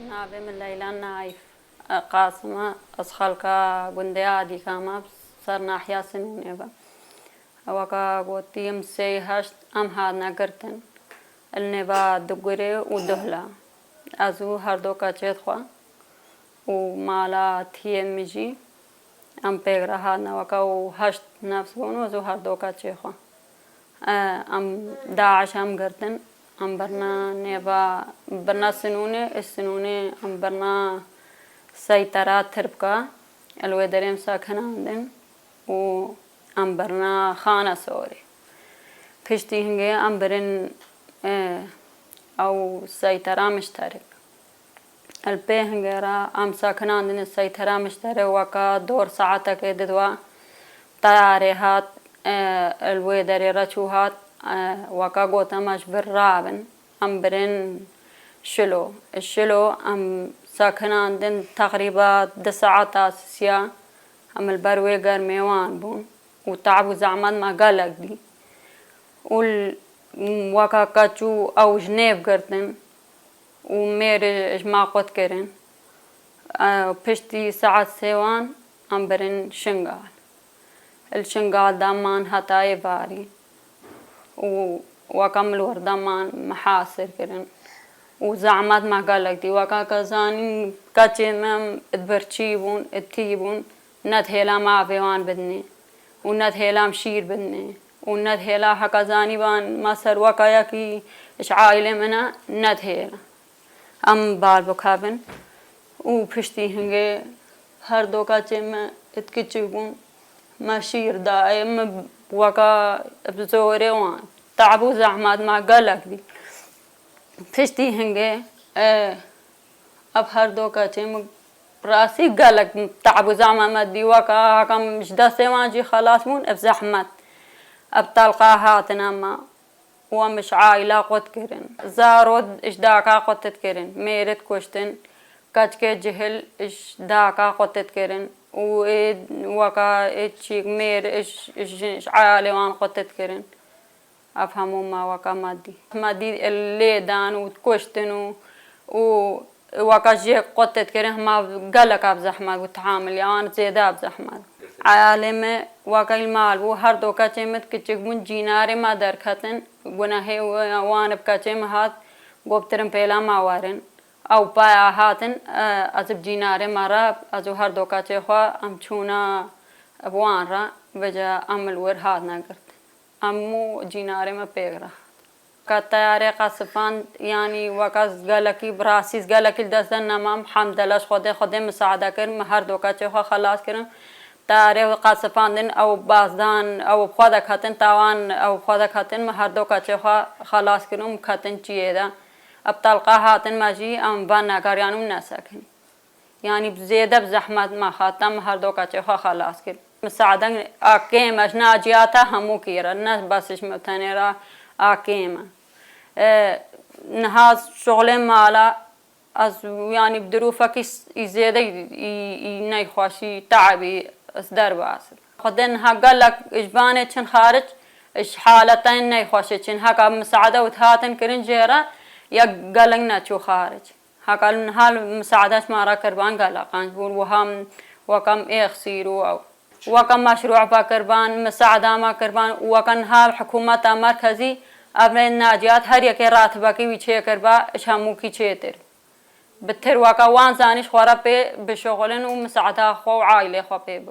نابي من ليلى نايف قاسمة أصخلكا قنديا دي كاما صرنا أحيا سنوني با وكا قوتي مسي هشت أم هادنا قرتن النبا دقوري ودهلا أزو هردو كاتشيت خوا ومالا تيم مجي أم بيغرا هادنا وكا وهشت نفس بونو أزو هردو كاتشيت خوا أم داعش أم قرتن أم برنا نيبا برنا السنوني أم برنا سيطرات تربكا الويدريم ساكنا عندن و أم برنا خانة سوري كشتي هنجي أم برن أو سيطرة مشترك البي هنجرا أم ساكنا عندن السيطرة مشترك وكا دور ساعتك ددوا طياريهات الويدري رشوهات وكا قوتا مش بالرابن أم برن الشلو أم ساكنا عندن تقريبا 9 أساسية أم البروي قرميوان بون وتعبوا زعمات ما قالك دي وكا كاتشو أو جنيف قرتن ومير إجماع قوت كرن بشتي ساعة سيوان أم برن شنغال الشنغال دامان هتاي باري وكمل وردمان محاصر كرن وزعمات ما قالك دي وكا كزاني كاتشيمم ادبرتشيبون اتيبون ندهلا ما بيوان بدني وندهلا مشير بدني وندهلا حكزاني بان ما سر وكايا كي اش عائلة منا ندهلا ام بار بكابن وبشتي هنگي هر دو كاتشيم اتكتشيبون مشير دائم وكا بزوري وان تعبو زعمات ما قالك دي فشتي هنگي اب هر دو كاتشيم راسي قالك تعبو زعما مدي وكا كم جدا سيوانجي خلاص مون بزحمت اب تلقاهاتنا ما ومش عائلة قد كرن زارود اشداكا قد تكرن ميرت كوشتن كاتكي جهل اشداكا قد تكرن وكا اتشيك مير اش عائلة وان قد تكرن أفهموا ما وكا مادي اللي دان وتكوشتنو وكا جيك قطت كره ما قالك بزحمة وتعامل يعني زيادة بزحمة عالم وكا المال وهر دو كاتشمت كتشك بون جيناري ما دركتن بناهي وان بكاتشم هات قبترن بيلا ما وارن أو بايا هاتن أزب جيناري مراب أزو هر دو كاتشخوا أمشونا بوان را بجا أمل ور هات نقرت أمو جيناري ما بيغرا كالطياري قصفان يعني وكاز قالكي براسيس قالكي الدستان نمام حمد لله خودي مساعدة كرم هر دوكا چوخا خلاص كرم طياري قصفان دن أو بازدان أو بخودك هاتن تاوان أو بخودك هاتن هر دوكا چوخا خلاص كرم كاتن چيه دا اب تلقا هاتن ماجي أم بانا كاريانو مناساكن يعني بزيادة بزحمت ما خاتم هر دوكا چوخا خلاص كرم مساعدة أكيم أجنا جياتا همو كيرا الناس بسش مبتنيرا أكيمة نهاز شغلين مالا از يعني بدروفك يزيدا يناي خواشي تعبي اصدر باسل خدن ها قالك اجباني چن خارج اش حالتين ناي خواشي چن هكا مساعدة وتهاتن كرن جيرا يا قالنا چو خارج هكا هال مساعدات مارا كربان قالقان وهم وكم اخسيرو او وكان مشروع باكربان مساعدة ما كربان وكان ها حكومة مركزي ابن ناجيات هر يكي راتبكي ويچه كربا اشامو كي چيتر بتر وكا وان زانيش خورا بي بشغلن ومساعدة خو عائلة خو بي